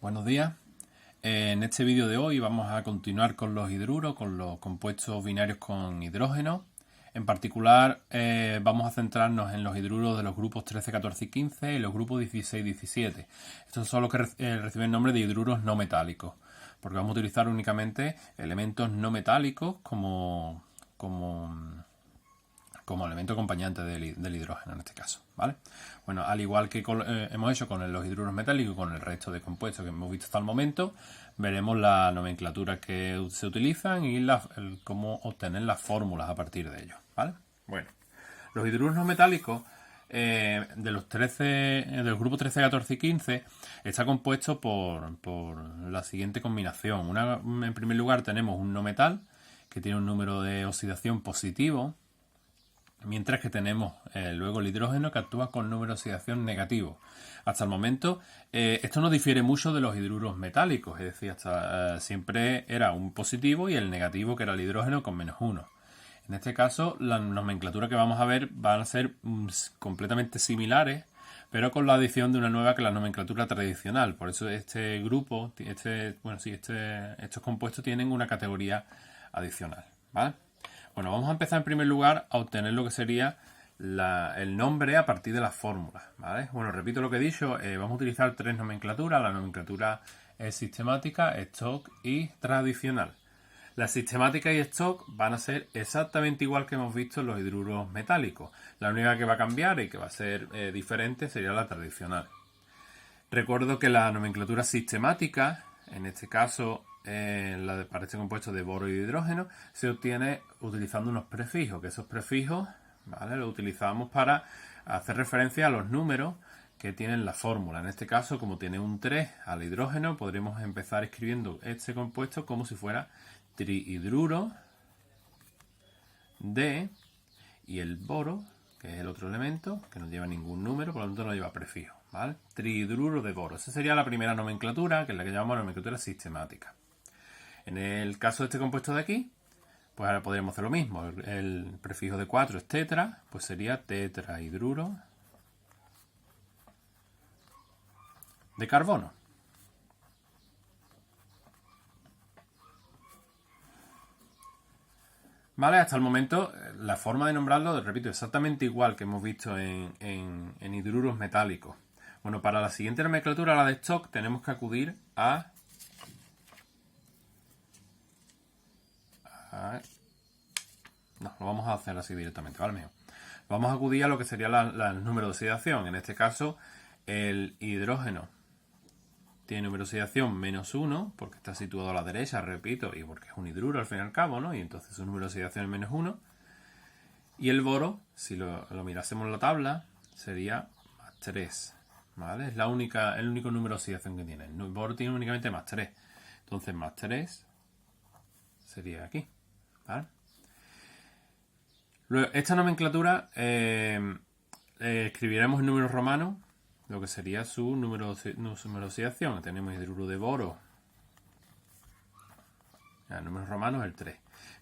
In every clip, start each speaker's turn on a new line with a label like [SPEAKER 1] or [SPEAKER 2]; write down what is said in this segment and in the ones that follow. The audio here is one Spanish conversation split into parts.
[SPEAKER 1] Buenos días. En este vídeo de hoy vamos a continuar con los hidruros, con los compuestos binarios con hidrógeno. En particular vamos a centrarnos en los hidruros de los grupos 13, 14 y 15 y los grupos 16 y 17. Estos son los que reciben el nombre de hidruros no metálicos, porque vamos a utilizar únicamente elementos no metálicos como elemento acompañante del hidrógeno en este caso, ¿vale? Bueno, al igual que hemos hecho con los hidruros metálicos y con el resto de compuestos que hemos visto hasta el momento, veremos la nomenclatura que se utilizan y cómo obtener las fórmulas a partir de ellos, ¿vale? Bueno, los hidruros no metálicos de los 13, del grupo 13, 14 y 15 está compuesto por la siguiente combinación. En primer lugar tenemos un no metal que tiene un número de oxidación positivo, mientras que tenemos luego el hidrógeno que actúa con número de oxidación negativo. Hasta el momento esto no difiere mucho de los hidruros metálicos, es decir, siempre era un positivo y el negativo que era el hidrógeno con -1. En este caso la nomenclatura que vamos a ver van a ser completamente similares, pero con la adición de una nueva que es la nomenclatura tradicional. Por eso estos compuestos tienen una categoría adicional, ¿vale? Bueno, vamos a empezar en primer lugar a obtener lo que sería el nombre a partir de las fórmulas, ¿vale? Bueno, repito lo que he dicho, vamos a utilizar tres nomenclaturas. La nomenclatura es sistemática, stock y tradicional. La sistemática y stock van a ser exactamente igual que hemos visto en los hidruros metálicos. La única que va a cambiar y que va a ser diferente sería la tradicional. Recuerdo que la nomenclatura sistemática, en este caso para este compuesto de boro y de hidrógeno, se obtiene utilizando unos prefijos, que esos prefijos, ¿vale?, los utilizamos para hacer referencia a los números que tienen la fórmula. En este caso, como tiene un 3 al hidrógeno, podremos empezar escribiendo este compuesto como si fuera trihidruro de, y el boro, que es el otro elemento, que no lleva ningún número, por lo tanto no lleva prefijo, ¿vale? Trihidruro de boro. Esa sería la primera nomenclatura, que es la que llamamos nomenclatura sistemática. En el caso de este compuesto de aquí, pues ahora podríamos hacer lo mismo. El prefijo de 4 es tetra, pues sería tetrahidruro de carbono. Vale, hasta el momento la forma de nombrarlo, repito, exactamente igual que hemos visto en hidruros metálicos. Bueno, para la siguiente nomenclatura, la de stock, tenemos que acudir a no, lo vamos a hacer así directamente, ¿vale? Mejor. Vamos a acudir a lo que sería el número de oxidación. En este caso, el hidrógeno tiene número de oxidación -1, porque está situado a la derecha, repito, y porque es un hidruro al fin y al cabo, ¿no? Y entonces su número de oxidación es -1. Y el boro, si lo mirásemos en la tabla, sería +3, ¿vale? Es el único número de oxidación que tiene. El boro tiene únicamente +3. Entonces, +3 sería aquí, ¿vale? Luego, esta nomenclatura escribiremos en números romanos lo que sería su número de oxidación. Tenemos hidruro de boro. En números romanos el 3.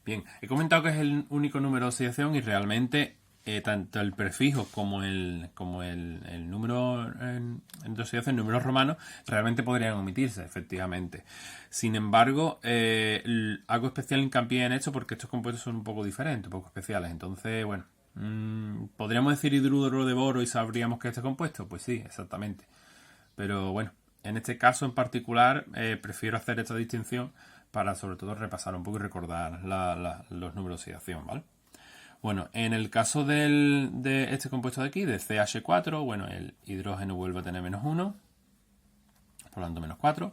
[SPEAKER 1] Bien, he comentado que es el único número de oxidación y realmente tanto el prefijo como el número de oxidación en números romanos realmente podrían omitirse, efectivamente. Sin embargo, hago especial hincapié en esto porque estos compuestos son un poco diferentes, un poco especiales. Entonces, bueno, ¿podríamos decir hidruro de boro y sabríamos que este compuesto? Pues sí, exactamente. Pero bueno, en este caso en particular prefiero hacer esta distinción para sobre todo repasar un poco y recordar los números de oxidación, ¿vale? Bueno, en el caso de este compuesto de aquí, de CH4, bueno, el hidrógeno vuelve a tener -1, por lo tanto -4.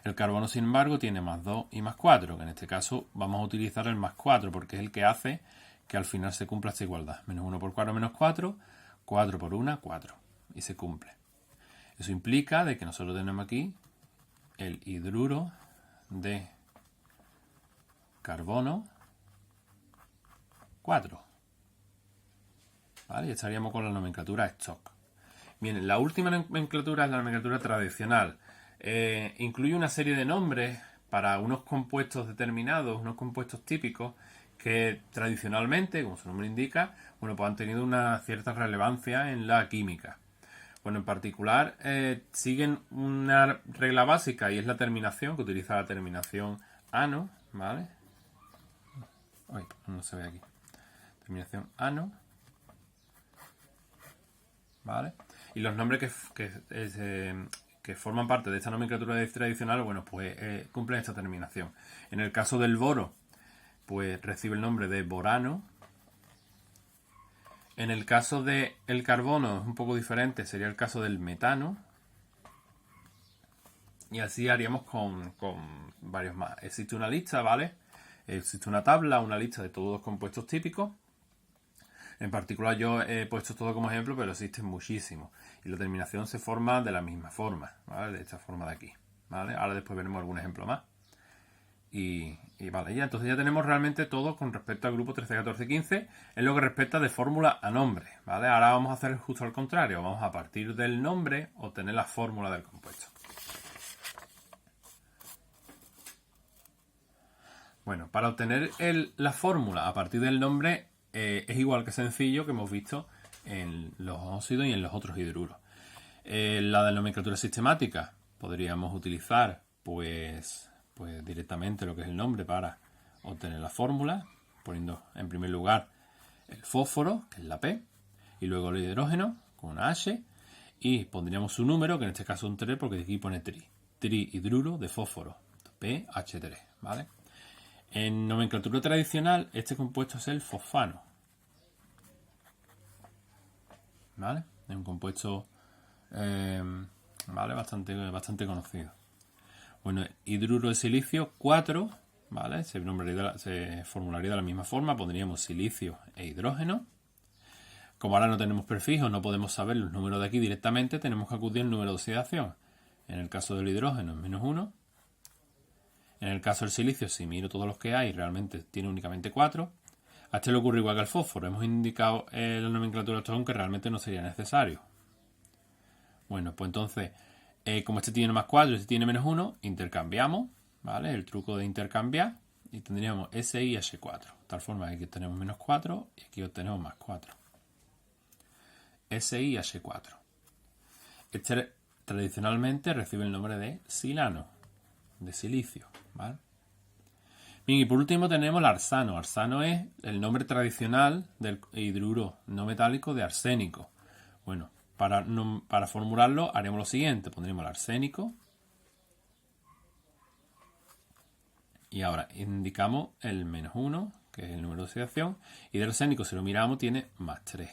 [SPEAKER 1] El carbono, sin embargo, tiene +2 y +4, que en este caso vamos a utilizar el +4 porque es el que hace que al final se cumpla esta igualdad. -1 por 4, -4, 4 por 1, 4. Y se cumple. Eso implica de que nosotros tenemos aquí el hidruro de carbono 4. ¿Vale? Y estaríamos con la nomenclatura stock. Bien, la última nomenclatura es la nomenclatura tradicional. Incluye una serie de nombres para unos compuestos determinados, unos compuestos típicos que tradicionalmente, como su nombre indica, bueno, pues han tenido una cierta relevancia en la química. Bueno, en particular siguen una regla básica y es la terminación, que utiliza la terminación ano, ¿vale? Uy, no se ve aquí. Terminación ano, ¿vale? Y los nombres que forman parte de esta nomenclatura tradicional, bueno, pues cumplen esta terminación. En el caso del boro, pues recibe el nombre de borano. En el caso del carbono es un poco diferente, sería el caso del metano. Y así haríamos con varios más. Existe una lista, ¿vale? Existe una tabla, una lista de todos los compuestos típicos. En particular yo he puesto todo como ejemplo, pero existen muchísimos. Y la terminación se forma de la misma forma, ¿vale? De esta forma de aquí, ¿vale? Ahora después veremos algún ejemplo más. Y vale, ya entonces ya tenemos realmente todo con respecto al grupo 13, 14, 15 en lo que respecta de fórmula a nombre, ¿vale? Ahora vamos a hacer justo al contrario, vamos a partir del nombre obtener la fórmula del compuesto. Bueno, para obtener la fórmula a partir del nombre es igual que sencillo que hemos visto en los óxidos y en los otros hidruros. La de nomenclatura sistemática podríamos utilizar pues directamente lo que es el nombre para obtener la fórmula, poniendo en primer lugar el fósforo, que es la P, y luego el hidrógeno con una H, y pondríamos su número, que en este caso es un 3 porque aquí pone trihidruro de fósforo, PH3, ¿vale? En nomenclatura tradicional este compuesto es el fosfano, ¿vale? Es un compuesto ¿vale? bastante conocido. Bueno, hidruro de silicio 4, ¿vale? Se formularía de la misma forma, pondríamos silicio e hidrógeno. Como ahora no tenemos prefijos, no podemos saber los números de aquí directamente, tenemos que acudir al número de oxidación. En el caso del hidrógeno es -1. En el caso del silicio, si miro todos los que hay, realmente tiene únicamente 4. A este le ocurre igual que al fósforo. Hemos indicado en la nomenclatura de estos que realmente no sería necesario. Bueno, pues entonces, como este tiene más 4 y este tiene -1, intercambiamos, ¿vale? El truco de intercambiar y tendríamos SiH4. De tal forma que aquí tenemos -4 y aquí obtenemos más 4. SiH4. Este tradicionalmente recibe el nombre de silano, de silicio, ¿vale? Bien, y por último tenemos el arsano. Arsano es el nombre tradicional del hidruro no metálico de arsénico. Bueno, para formularlo haremos lo siguiente. Pondremos el arsénico. Y ahora indicamos el -1, que es el número de oxidación. Y del arsénico, si lo miramos, tiene +3.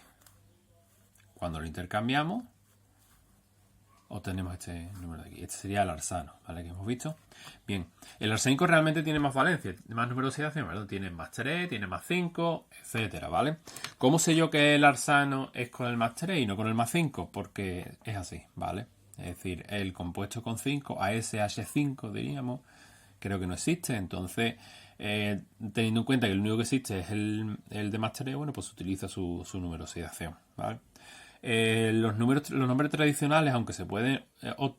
[SPEAKER 1] Cuando lo intercambiamos, obtenemos este número de aquí. Este sería el arsano, ¿vale? Que hemos visto. Bien, el arsénico realmente tiene más valencia, más número de oxidación, ¿vale? Tiene +3, tiene +5, etcétera, ¿vale? ¿Cómo sé yo que el arsano es con el +3 y no con el +5? Porque es así, ¿vale? Es decir, el compuesto con 5, ASH5 diríamos, creo que no existe. Entonces, teniendo en cuenta que el único que existe es el de +3, bueno, pues se utiliza su número de oxidación, ¿vale? Los nombres tradicionales, aunque se pueden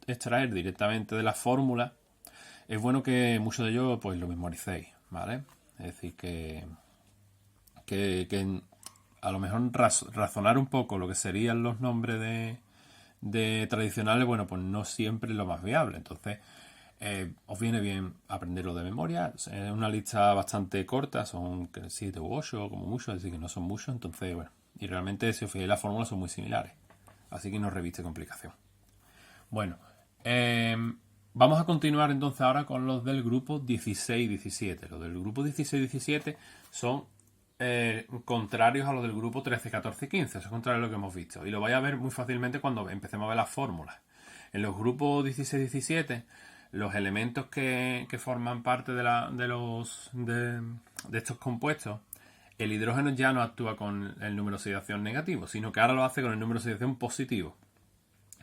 [SPEAKER 1] extraer directamente de la fórmula, es bueno que muchos de ellos pues lo memoricéis, ¿vale? Es decir, que a lo mejor razonar un poco lo que serían los nombres de tradicionales, bueno, pues no siempre es lo más viable. Entonces, os viene bien aprenderlo de memoria. Es una lista bastante corta, son 7 u 8 como mucho, es decir, que no son muchos. Entonces, bueno, y realmente si os fijáis las fórmulas son muy similares, así que no reviste complicación. Bueno, vamos a continuar entonces ahora con los del grupo 16 y 17. Los del grupo 16 y 17 son contrarios a los del grupo 13, 14 y 15. Eso es contrario a lo que hemos visto. Y lo vais a ver muy fácilmente cuando empecemos a ver las fórmulas. En los grupos 16 y 17, los elementos que forman parte de estos compuestos, el hidrógeno ya no actúa con el número de oxidación negativo, sino que ahora lo hace con el número de oxidación positivo.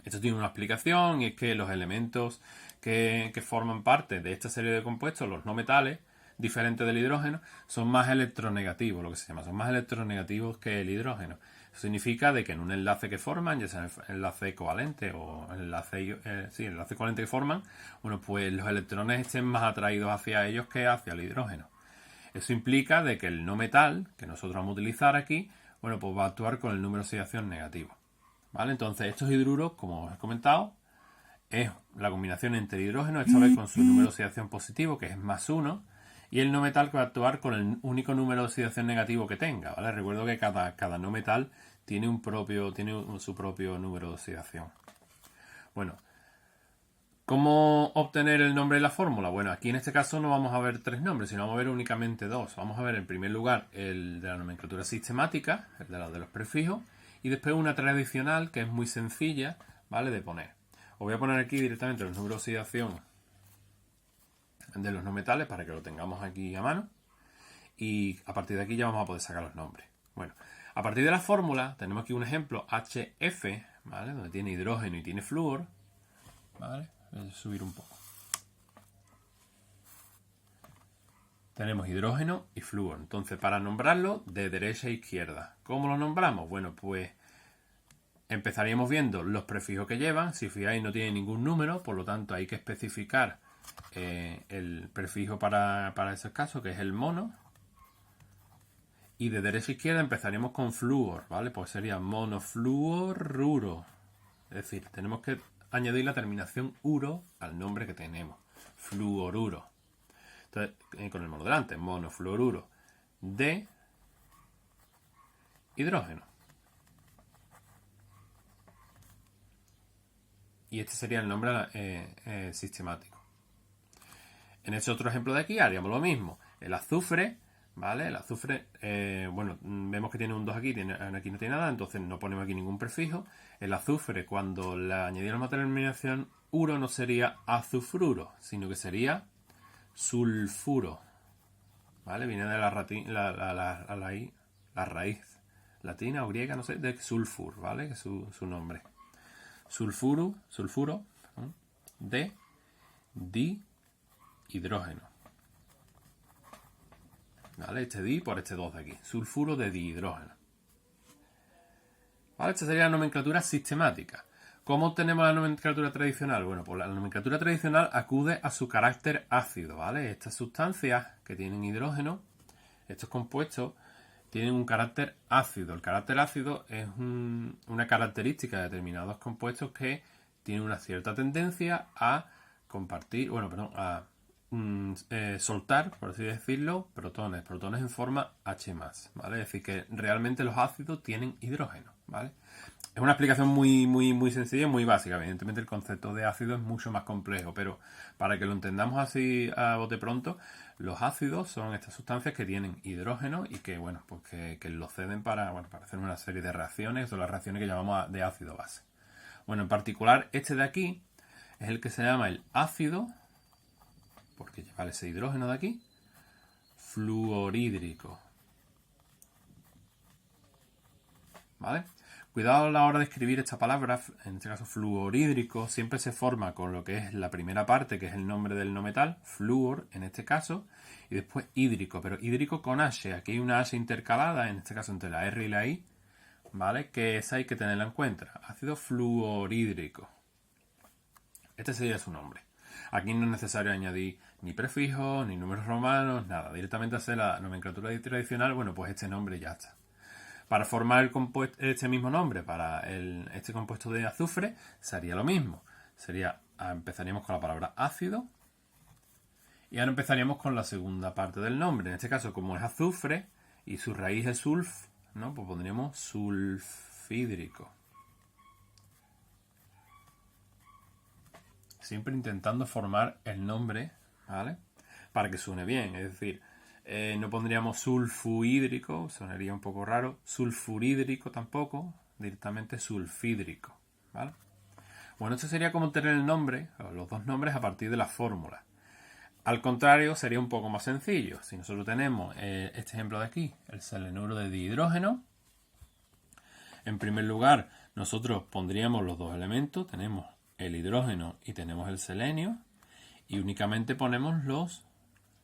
[SPEAKER 1] Esto tiene una explicación y es que los elementos que forman parte de esta serie de compuestos, los no metales, diferentes del hidrógeno, son más electronegativos, lo que se llama, son más electronegativos que el hidrógeno. Eso significa de que en un enlace que forman, ya sea el enlace covalente o el enlace covalente que forman, bueno, pues los electrones estén más atraídos hacia ellos que hacia el hidrógeno. Eso implica de que el no metal, que nosotros vamos a utilizar aquí, bueno, pues va a actuar con el número de oxidación negativo. ¿vale? Entonces estos hidruros, como os he comentado, es la combinación entre hidrógeno, esta vez con su número de oxidación positivo, que es +1, y el no metal que va a actuar con el único número de oxidación negativo que tenga, ¿vale? Recuerdo que cada no metal tiene su propio número de oxidación. Bueno, ¿cómo obtener el nombre de la fórmula? Bueno, aquí en este caso no vamos a ver 3 nombres, sino vamos a ver únicamente 2. Vamos a ver en primer lugar el de la nomenclatura sistemática, el de los prefijos, y después una tradicional que es muy sencilla, ¿vale? De poner. Os voy a poner aquí directamente los números de oxidación de los no metales para que lo tengamos aquí a mano. Y a partir de aquí ya vamos a poder sacar los nombres. Bueno, a partir de la fórmula tenemos aquí un ejemplo HF, ¿vale? Donde tiene hidrógeno y tiene flúor, ¿vale? Voy a subir un poco. Tenemos hidrógeno y flúor. Entonces, para nombrarlo de derecha a izquierda. ¿Cómo lo nombramos? Bueno, pues empezaríamos viendo los prefijos que llevan. Si fijáis, no tiene ningún número, por lo tanto hay que especificar el prefijo para esos casos, que es el mono. Y de derecha a izquierda empezaríamos con flúor, ¿vale? Pues sería monofluoruro. Es decir, tenemos que añadir la terminación uro al nombre que tenemos. Fluoruro. Entonces, con el mono delante, monofluoruro de hidrógeno. Y este sería el nombre sistemático. En este otro ejemplo de aquí haríamos lo mismo. El azufre, ¿vale? El azufre, bueno, vemos que tiene un 2 aquí, aquí no tiene nada, entonces no ponemos aquí ningún prefijo. El azufre, cuando le añadieron la terminación uro, no sería azufruro, sino que sería sulfuro, ¿vale? Viene de la raíz latina o griega, no sé, de sulfur, ¿vale? Que es su nombre. Sulfuro, ¿no? De dihidrógeno. ¿Vale? Este di por este 2 de aquí. Sulfuro de dihidrógeno. ¿Vale? Esta sería la nomenclatura sistemática. ¿Cómo obtenemos la nomenclatura tradicional? Bueno, pues la nomenclatura tradicional acude a su carácter ácido, ¿vale? Estas sustancias que tienen hidrógeno, estos compuestos, tienen un carácter ácido. El carácter ácido es una característica de determinados compuestos que tienen una cierta tendencia a compartir, a soltar, por así decirlo, protones en forma H+, ¿vale? Es decir, que realmente los ácidos tienen hidrógeno, ¿vale? Es una explicación muy sencilla y muy básica. Evidentemente el concepto de ácido es mucho más complejo, pero para que lo entendamos así a bote pronto, los ácidos son estas sustancias que tienen hidrógeno y que, bueno, pues que lo ceden para hacer una serie de reacciones, o las reacciones que llamamos de ácido-base. Bueno, en particular este de aquí es el que se llama el ácido, porque lleva ese hidrógeno de aquí, fluorhídrico. ¿Vale? Cuidado a la hora de escribir esta palabra, en este caso fluorhídrico, siempre se forma con lo que es la primera parte, que es el nombre del no metal, flúor en este caso, y después hídrico, pero hídrico con H. Aquí hay una H intercalada, en este caso entre la R y la I, ¿vale? Que esa hay que tenerla en cuenta. Ácido fluorhídrico. Este sería su nombre. Aquí no es necesario añadir ni prefijos, ni números romanos, nada. Directamente hacer la nomenclatura tradicional, bueno, pues este nombre ya está. Para formar este mismo nombre para este compuesto de azufre, sería lo mismo. Empezaríamos con la palabra ácido. Y ahora empezaríamos con la segunda parte del nombre. En este caso, como es azufre y su raíz es sulf, ¿no? Pues pondríamos sulfídrico. Siempre intentando formar el nombre, ¿vale? Para que suene bien. Es decir, no pondríamos sulfuhídrico, sonaría un poco raro. Sulfurídrico tampoco, directamente sulfídrico, ¿vale? Bueno, esto sería como tener el nombre, los dos nombres a partir de la fórmula. Al contrario, sería un poco más sencillo. Si nosotros tenemos este ejemplo de aquí, el selenuro de dihidrógeno, en primer lugar, nosotros pondríamos los dos elementos, tenemos el hidrógeno y tenemos el selenio, y únicamente ponemos los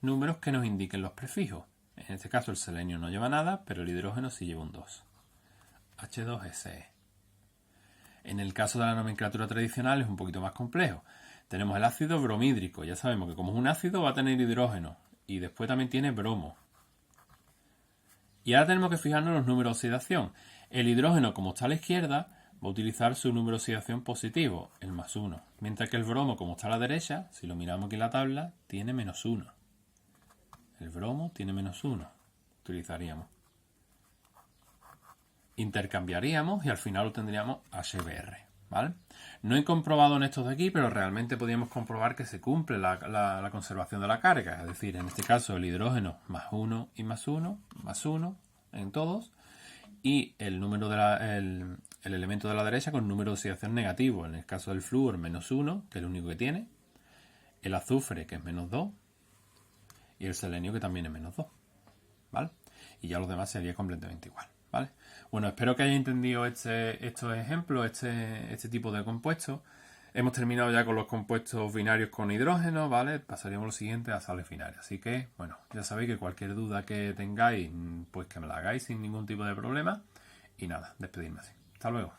[SPEAKER 1] números que nos indiquen los prefijos. En este caso el selenio no lleva nada, pero el hidrógeno sí lleva un 2. H2SE. En el caso de la nomenclatura tradicional es un poquito más complejo. Tenemos el ácido bromhídrico. Ya sabemos que como es un ácido va a tener hidrógeno. Y después también tiene bromo. Y ahora tenemos que fijarnos en los números de oxidación. El hidrógeno, como está a la izquierda, va a utilizar su número de oxidación positivo, el +1. Mientras que el bromo, como está a la derecha, si lo miramos aquí en la tabla, tiene -1. El bromo tiene -1. Utilizaríamos. Intercambiaríamos y al final obtendríamos HBr, ¿vale? No he comprobado en estos de aquí, pero realmente podríamos comprobar que se cumple la conservación de la carga. Es decir, en este caso el hidrógeno +1 y +1 en todos. Y el número el elemento de la derecha con número de oxidación negativo. En el caso del flúor, -1, que es el único que tiene. El azufre, que es -2. Y el selenio, que también es -2. ¿Vale? Y ya los demás sería completamente igual. ¿Vale? Bueno, espero que hayáis entendido estos ejemplos, este tipo de compuestos. Hemos terminado ya con los compuestos binarios con hidrógeno, ¿vale? Pasaríamos lo siguiente a sales binarias. Así que, bueno, ya sabéis que cualquier duda que tengáis, pues que me la hagáis sin ningún tipo de problema. Y nada, despedirme así. Hasta luego.